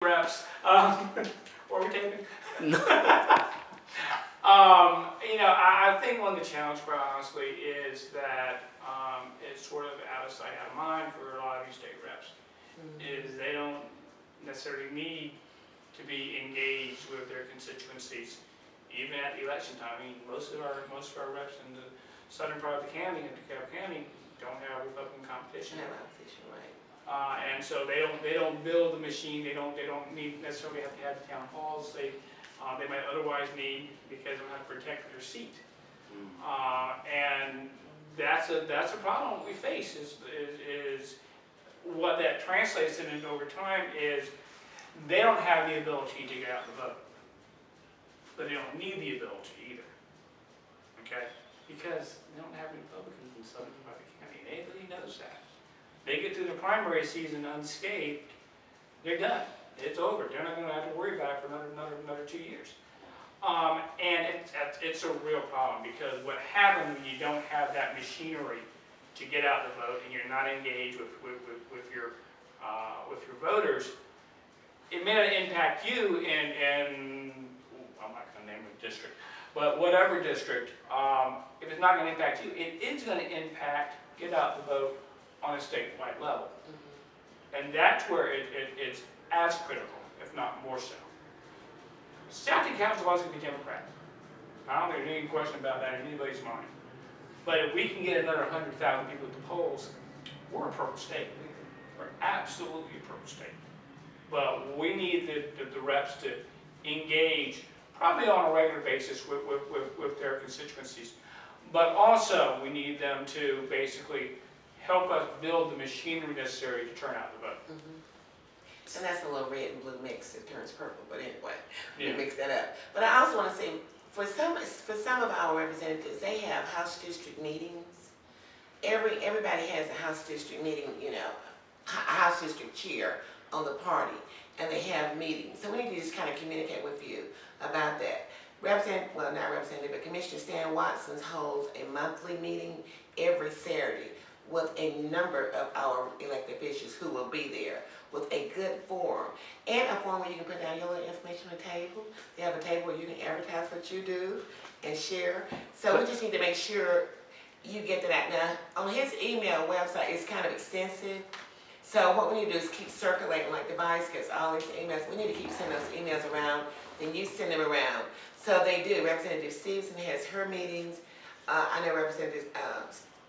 reps. What are we taking? No. I think one of the challenges, quite honestly, is that it's sort of out of sight, out of mind for a lot of these state reps. Is they don't necessarily need to be engaged with their constituencies, even at the election time. I mean, most of our reps in the southern part of the county, in DeKalb County, don't have Republican competition. And so they don't build the machine. They don't need necessarily have to have the town halls they might otherwise need because they don't have to protect their seat. And that's a problem we face. Is what that translates into over time is they don't have the ability to get out the vote, but they don't need the ability either. Okay, because they don't have Republicans in southern part of the county. Everybody knows that. They get through the primary season unscathed, they're done. It's over. They're not going to have to worry about it for another 2 years. And it's a real problem because what happens when you don't have that machinery to get out the vote and you're not engaged with your voters, it may not impact you in I'm not going to name a district, but whatever district, if it's not going to impact you, it is going to impact get out the vote on a statewide level. And that's where it's as critical, if not more so. South DeKalb is always going to be Democrat. I don't think there's any question about that in anybody's mind. But if we can get another 100,000 people at the polls, we're a purple state. We're absolutely a purple state. But we need the reps to engage, probably on a regular basis, with their constituencies. But also, we need them to basically help us build the machinery necessary to turn out the vote. And that's a little red and blue mix. It turns purple, but anyway, Yeah. we mix that up. But I also want to say, for some of our representatives, they have House district meetings. Everybody has a House district meeting, a House district chair on the party, and they have meetings. So we need to just kind of communicate with you about that. Commissioner Stan Watson holds a monthly meeting every Saturday with a number of our elected officials who will be there with a good forum. And a forum where you can put down your little information on the table. They have a table where you can advertise what you do and share. So we just need to make sure you get to that. Now, on his email website, it's kind of extensive. So what we need to do is keep circulating, like the vice gets all these emails. We need to keep sending those emails around, then you send them around. So they do. Representative Stevenson has her meetings. I know Representative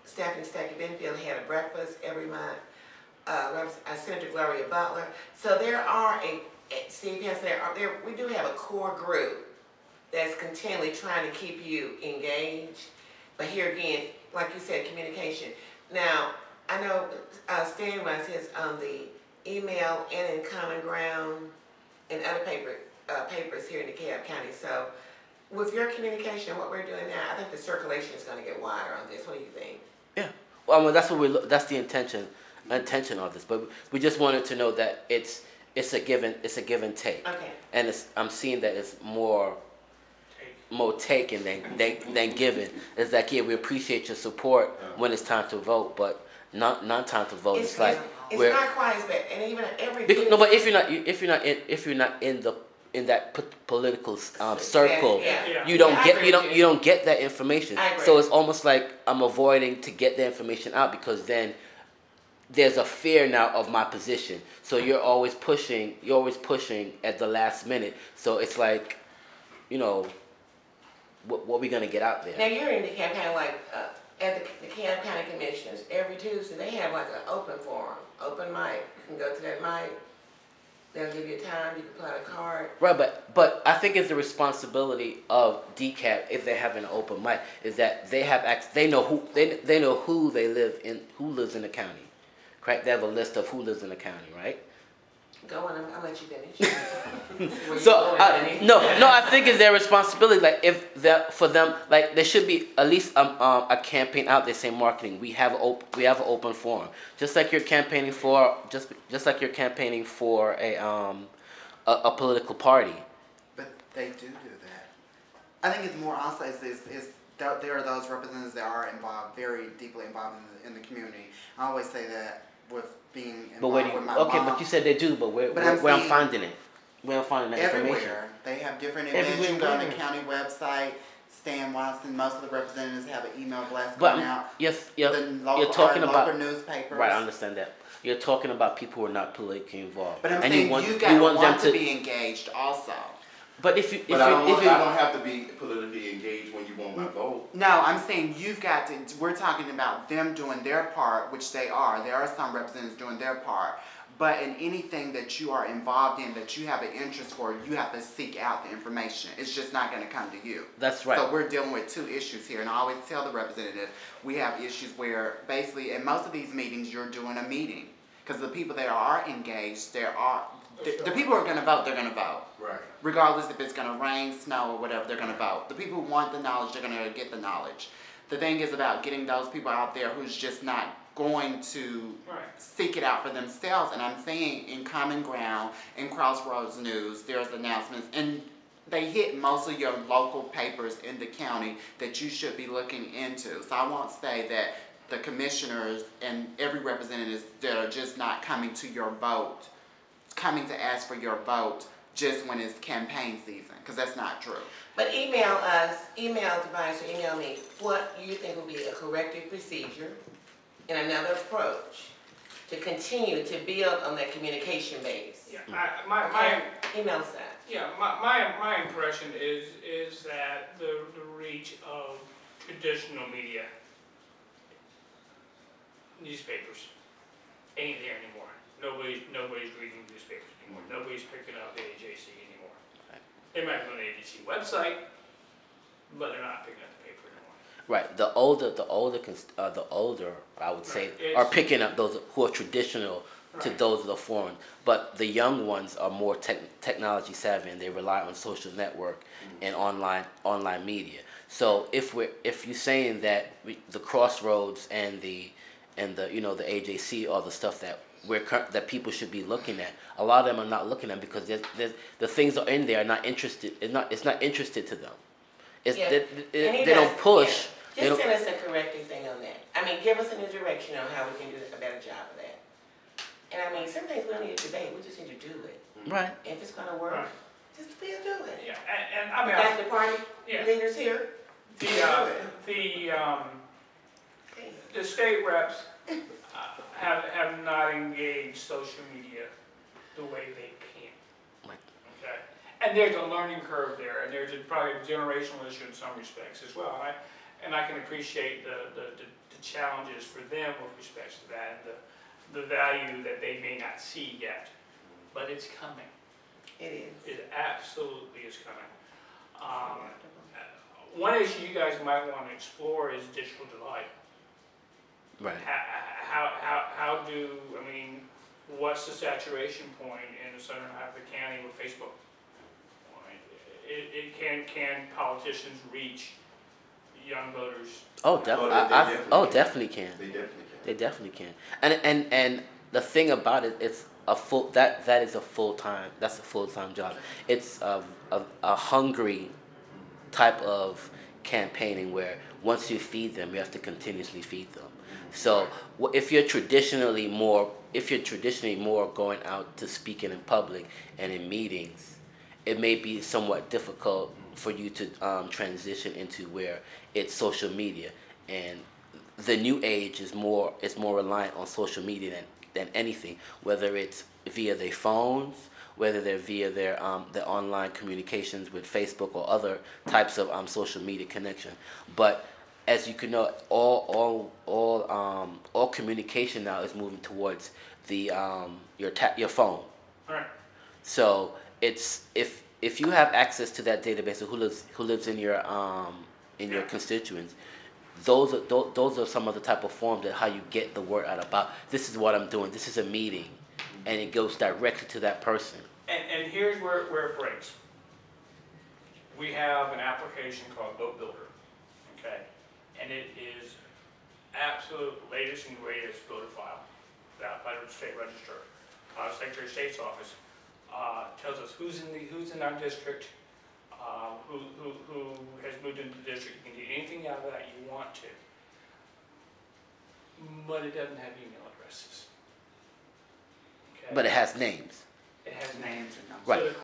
Stephanie Stackey Benfield had a breakfast every month. Senator Gloria Butler. So there are Steve Hansen, we do have a core group that's continually trying to keep you engaged. But here again, like you said, communication. Now, I know Stan runs his on the email and in Common Ground and other papers here in DeKalb County. So with your communication, what we're doing now, I think the circulation is going to get wider on this. What do you think? Yeah. Well, I mean, that's the intention of this. But we just wanted to know that it's a give and take. Okay. And I'm seeing that it's more taken than given. It's like, yeah, we appreciate your support when it's time to vote, but not time to vote. It's like it's not quite as bad, and even every no. But if you're not in that political circle, you don't get that information. So it's almost like I'm avoiding to get the information out because then there's a fear now of my position. So you're always pushing at the last minute. So it's like, what we gonna get out there? Now you're in DeKalb County, like at the DeKalb County Commissioners, every Tuesday they have like an open forum, open mic. You can go to that mic. They'll give you a time. You can pull out a card. Right, but I think it's the responsibility of DeKalb if they have an open mic is that they have they know who lives in the county. Correct? They have a list of who lives in the county, right? Go on, I'll let you finish. So I think it's their responsibility. Like for them, like there should be at least a campaign out there saying marketing. We have an open forum, just like you're campaigning for just like you're campaigning for a political party. But they do that. I think it's more also is there are those representatives that are involved, very deeply involved in the community. I always say that with being But where involved do you, with my okay, mom. but you said they do, but where But I'm where I'm saying finding it? Where I'm finding that information? everywhere. They have different events. You can go on the Everywhere. county website, Stan Watson, most of the representatives have an email blast But going out. you're The local, you're talking our about local newspapers. right. I understand that. You're talking about people who are not politically involved. But I'm and saying you gotta want them to be engaged also. But if you, But I don't have to be politically engaged when you want my vote. No, I'm saying you've got to, we're talking about them doing their part, which they are. There are some representatives doing their part. But in anything that you are involved in, that you have an interest for, you have to seek out the information. It's just not going to come to you. That's right. So we're dealing with two issues here. And I always tell the representative, we have issues where basically in most of these meetings, you're doing a meeting. Because the people that are engaged, the people who are going to vote, they're going to vote. Right. Regardless if it's going to rain, snow, or whatever, they're going to vote. The people who want the knowledge, they're going to get the knowledge. The thing is about getting those people out there who's just not going to seek it out for themselves. And I'm saying in Common Ground, in Crossroads News, there's announcements, and they hit most of your local papers in the county that you should be looking into. So I won't say that the commissioners and every representative that are just not coming to your vote, coming to ask for your vote just when it's campaign season, because that's not true. But email us, email Tobias, or email me what you think will be a corrective procedure and another approach to continue to build on that communication base. Yeah, Email us that. Yeah, my impression is that the reach of traditional media, newspapers, ain't there anymore. Nobody's reading newspapers anymore. Nobody's picking up the AJC anymore. They might go on the AJC website, but they're not picking up the paper anymore. Right. The older, I would say, are picking up those who are traditional to those of the foreign. But the young ones are more technology savvy, and they rely on social network and online media. So if you're saying that the Crossroads and the the AJC are the stuff that that people should be looking at, a lot of them are not looking at because the things that are in there are not interested. It's not interested to them. They don't push. Yeah. Just send us a corrective thing on that. I mean, give us a new direction on how we can do a better job of that. And I mean, some things we don't need to debate. We just need to do it. Right. If it's going to work, just do it. Yeah, and I mean, that's the party leaders here. The state reps have not engaged social media the way they can. Okay, and there's a learning curve there, and there's probably a generational issue in some respects as well. And I can appreciate the challenges for them with respect to that, and the value that they may not see yet, but it's coming. It is. It absolutely is coming. One issue you guys might want to explore is digital divide. Right. What's the saturation point in the southern half of the county with Facebook? Can politicians reach young voters? Definitely can. They definitely can. And the thing about it, it's that is a full-time. That's a full-time job. It's a hungry type of campaigning where once you feed them, you have to continuously feed them. So if you're traditionally more going out to speaking in public and in meetings, it may be somewhat difficult for you to transition into where it's social media, and the new age is more reliant on social media than anything, whether it's via their phones, whether they're via their online communications with Facebook or other types of social media connection. But as you can know, all communication now is moving towards the your phone. Right. So it's if you have access to that database of who lives in your constituents, those are some of the type of forms that how you get the word out about this is what I'm doing. This is a meeting, and it goes directly to that person. And here's where it breaks. We have an application called Vote Builder, okay, and it is absolute latest and greatest voter file out by the state register. Secretary of State's office tells us who's in our district, who has moved into the district. You can do anything out of that you want to, but it doesn't have email addresses. Okay. but it has names. It has names and numbers. Right. So the